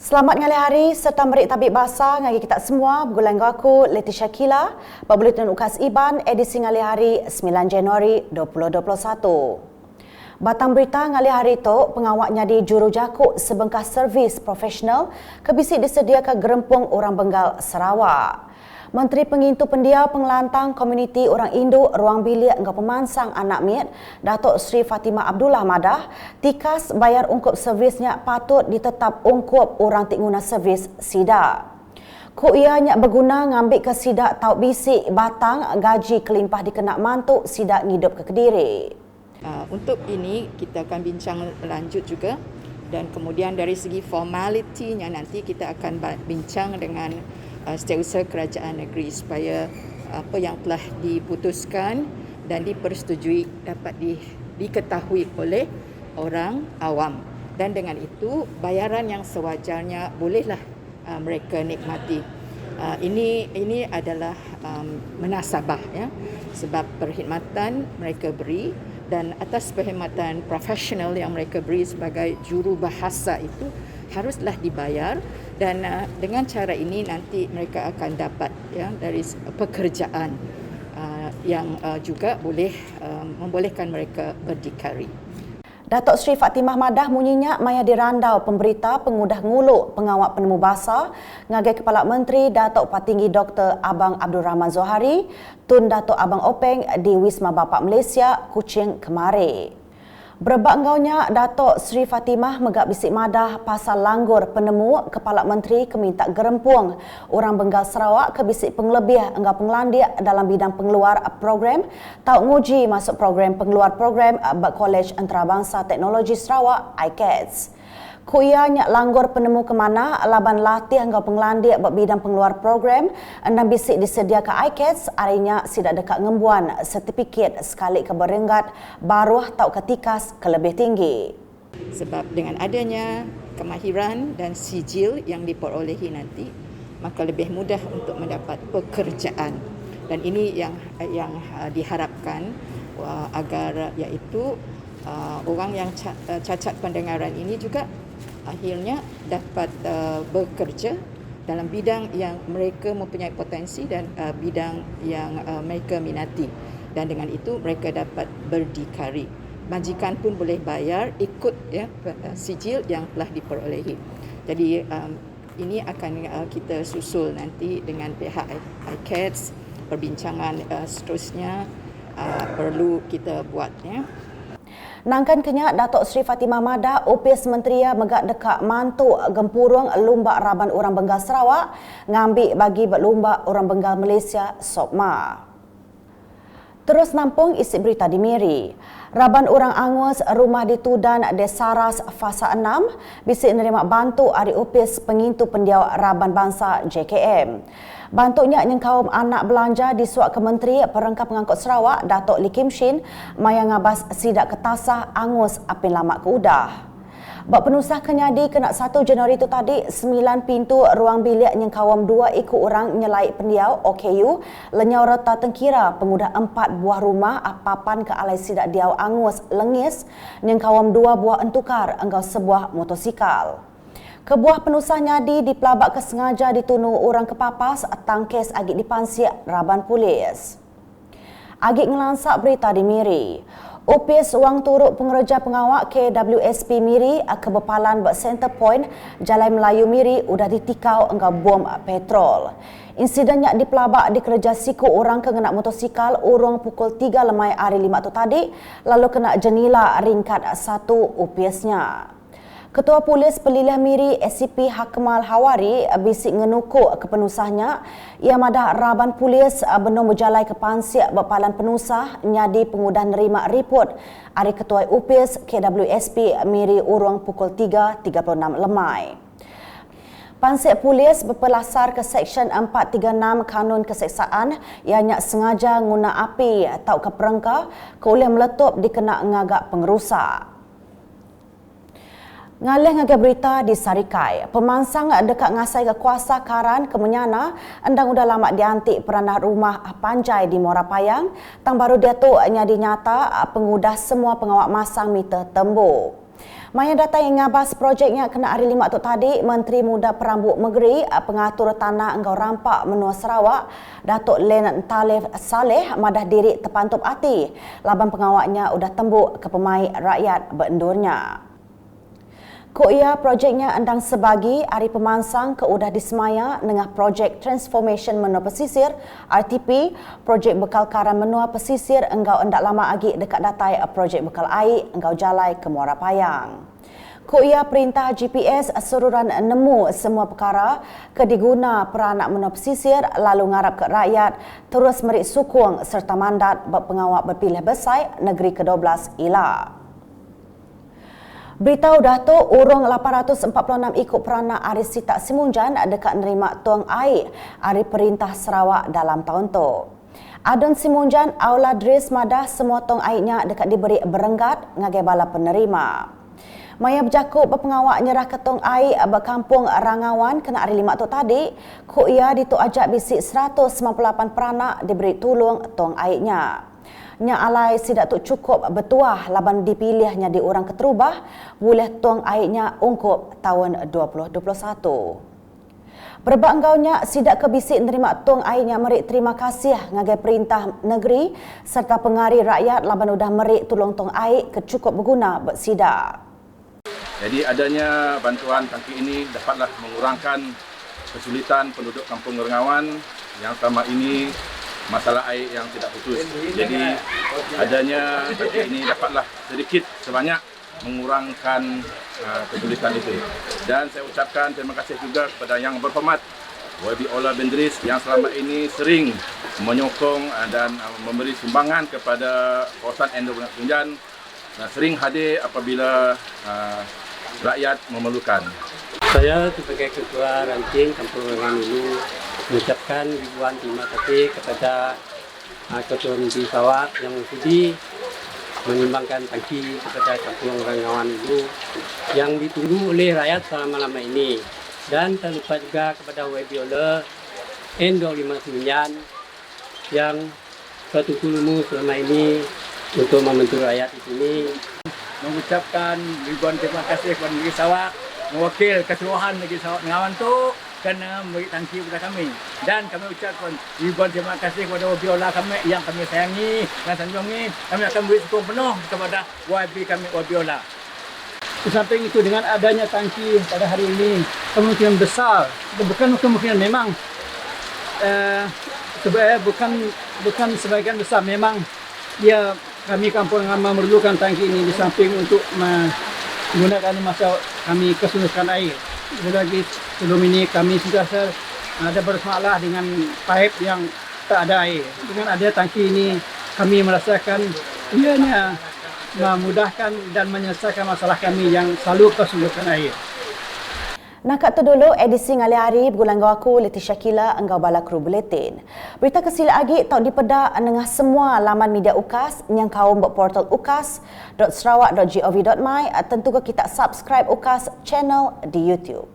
Selamat ngalih hari serta merik tabik bahasa ngagi kita semua. Bergulang aku Leticia Kila, Buletin Ukas Iban edisi ngalih hari 9 Januari 2021. Batang berita ngalih hari itu, pengawaknya di Jurujakuk sebengkah servis profesional kebisik disediakan gerempung orang Bengal Sarawak. Menteri Pengintu Pendiau Pengelantang Komuniti Orang Indo Ruang Bilik engkau Pemansang Anak Miet, Datuk Seri Fatimah Abdullah Madah, tikas bayar ungkup servisnya patut ditetap ungkup orang tingguna servis sidak. Ku ianya berguna ngambil ke sidak tau bisik batang gaji kelimpah dikenak mantuk sidak ngidup ke Kediri. Untuk ini kita akan bincang lanjut juga, dan kemudian dari segi formalitinya nanti kita akan bincang dengan Setiausaha Kerajaan Negeri supaya apa yang telah diputuskan dan dipersetujui dapat diketahui oleh orang awam, dan dengan itu bayaran yang sewajarnya bolehlah mereka nikmati. Ini adalah menasabah, ya, sebab perkhidmatan mereka beri, dan atas perkhidmatan profesional yang mereka beri sebagai jurubahasa itu haruslah dibayar, dan dengan cara ini nanti mereka akan dapat, ya, dari pekerjaan yang juga boleh membolehkan mereka berdikari. Datuk Seri Fatimah Madah munyinya maya dirandau pemberita pengudah nguluk pengawak penemu bahasa ngagai Kepala Menteri Datuk Patinggi Dr. Abang Abdul Rahman Zohari, Tun Datuk Abang Openg di Wisma Bapak Malaysia, Kuching kemari. Berebak engkaunya, Datuk Seri Fatimah megak bisik Madah pasal langgur penemu Kepala Menteri keminta gerempuang orang Bengal Sarawak ke bisik penglebih enggak penglandia dalam bidang pengeluar program tau nguji masuk program pengeluar program College Antarabangsa Teknologi Sarawak ICATS. Kuianya langgur penemu ke mana laban latih enggak penglandia bidang pengeluar program dan bisik disediakan ICATS arinya sidak dekat ngembuan sertifikat sekali keberenggat baruh tau ketikas ke lebih tinggi. Sebab dengan adanya kemahiran dan sijil yang diperolehi nanti, maka lebih mudah untuk mendapat pekerjaan, dan ini yang diharapkan agar iaitu orang yang cacat pendengaran ini juga akhirnya dapat bekerja dalam bidang yang mereka mempunyai potensi dan bidang yang mereka minati, dan dengan itu mereka dapat berdikari. Majikan pun boleh bayar ikut, ya, sijil yang telah diperolehi. Jadi ini akan kita susul nanti dengan pihak ICATS, perbincangan seterusnya perlu kita buat, ya. Nangkan kenyak Datuk Seri Fatimah Madah, Opis Menteria megak dekat mantuk gempurung lumba Raban Orang Bengal Sarawak ngambil bagi lumba Orang Bengal Malaysia SOPMA. Terus nampung isi berita di Miri. Raban Orang Angus Rumah di Tudan Desaras Fasa 6 bisik menerima bantu dari Opis Pengintu Pendiau Raban Bangsa JKM. Bantuknya nyengkaum anak belanja di suak ke Menteri Perengkap Pengangkut Sarawak Datuk Lee Kim Shin maya ngabas sidak ketasah Angus apin lama ke udah. Bak penusah kenyadi kena 1 Januari itu tadi 9 pintu ruang bilik nyengkawam 2 ikut orang nyelai pendiau OKU lenyau reta tengkira pengudah 4 buah rumah papan ke alai sidak diau Angus lengis nyengkawam 2 buah entukar engkau sebuah motosikal. Kebuah penusah nyadi dipelabak kesengaja ditunu orang kepapas tangkes agik dipansiak Raban Polis. Agik ngelansak berita di Miri. Opis wang turut pengereja pengawak KWSP Miri kebepalan buat Center Point Jalan Melayu Miri udah ditikau engkau bom petrol. Insidennya dipelabak di kerja siku orang kengenak motosikal urung pukul 3 lemai hari 5 tu tadi lalu kena jenila ringkat 1 opisnya. Ketua Polis Pelilihan Miri SCP Hakmal Hawari bisik ngenukuk ke penusahnya. Ia madah Raban Polis benom berjalai ke pansiak bepalan penusah nyadi pengudah nerima report dari Ketua UPIS KWSP Miri urung pukul 3.36 lemai. Pansiak Polis berpelasar ke Seksyen 436 Kanun Keseksaan ianya sengaja guna api atau ke perengka oleh meletup dikena ngagak pengerusak. Ngalih ngagai berita di Sarikai, pemansang dekat ngasai ke kuasa Karan Kemenyana endang udah lama diantik peranah rumah Panjai di Muara Payang, tang baru dia tu nyadi nyata pengudah semua pengawak masang meter tembok. Maya data yang ngabas projeknya kena hari 5 tu tadi, Menteri Muda Perambut Negeri, Pengatur Tanah Engkau Rampak Menua Sarawak, Datuk Len Talif Saleh madah diri terpantup hati. Laban pengawaknya udah tembuk ke pemain rakyat berendurnya. Ia projeknya endang sebagi hari pemansang ke udah disemaya dengan projek Transformation Menua Pesisir RTP, projek bekal karan menua pesisir engkau endak lama lagi dekat datai projek bekal air engkau jalai ke Muara Payang. Ia perintah GPS sururan nemu semua perkara ke diguna peranak menua pesisir lalu ngarap ke rakyat terus merik sukung serta mandat berpengawak berpilih besar negeri ke-12 Ila. Beritahu Datuk, urung 846 ikut peranak Aris Sitak Simunjan dekat nerima tuang air hari Perintah Sarawak dalam tahun tu. Adun Simunjan aula dris madah semua tuang airnya dekat diberi berenggat ngagai bala penerima. Maya berjakut berpengawak nyerah ke tuang air berkampung Rangawan kena hari 5 tu tadi, ia dituk ajak bisik 198 peranak diberi tolong tuang airnya. Nya alai sidak tu cukup bertuah laban dipilihnya di orang keterubah boleh tuang airnya ungkup tahun 2021. Berbanggaunya sidak kebisik nerima tuang airnya merik terima kasih ngagai perintah negeri serta pengari rakyat laban udah merik tolong tuang air ke cukup berguna bersidak. Jadi adanya bantuan tangki ini dapatlah mengurangkan kesulitan penduduk Kampung Rengawan yang selama ini masalah air yang tidak putus. Jadi adanya tangki ini dapatlah sedikit sebanyak mengurangkan kesulitan itu. Dan saya ucapkan terima kasih juga kepada yang berhormat YB Ola Bendris yang selama ini sering menyokong dan memberi sumbangan kepada kawasan Endo Bukit Simunjan dan sering hadir apabila rakyat memerlukan. Saya sebagai Ketua Ranting Kampung Rengawan dulu mengucapkan ribuan terima kasih kepada Ketua Menteri Sarawak yang sudi menyumbangkan tangki kepada Kampung Rengawan dulu yang ditunggu oleh rakyat selama-lama ini. Dan tak lupa juga kepada YB Ola N259 yang bertulung selama ini untuk membantu rakyat di sini. Mengucapkan ribuan terima kasih kepada Negeri Sarawak, mewakil keseluruhan Negeri Sarawak Rengawan tu kerana memberi tangki kepada kami. Dan kami ucapkan ribuan terima kasih kepada YB Ola kami yang kami sayangi dan sanjungi. Kami akan beri sokong penuh kepada YB kami, YB Ola. Di samping itu, dengan adanya tangki pada hari ini, kemungkinan besar, bukan kemungkinan, memang sebenarnya bukan sebagian besar, memang kami Kampung Rengawan memerlukan tangki ini di samping untuk menggunakan masa kami kesulitan air. Lagi sebelum ini kami sudah ada bermasalah dengan pipe yang tak ada air. Dengan ada tangki ini kami merasakan ianya memudahkan dan menyelesaikan masalah kami yang selalu kesulitan air. Nak tu dulu edisi ngali hari bergulang aku Leti Syakila engkau bala kru buletin. Berita kesila lagi tau dipedak dengan semua laman media UKAS yang kaum buat portal ukas.sarawak.gov.my. Tentu kita subscribe UKAS channel di YouTube.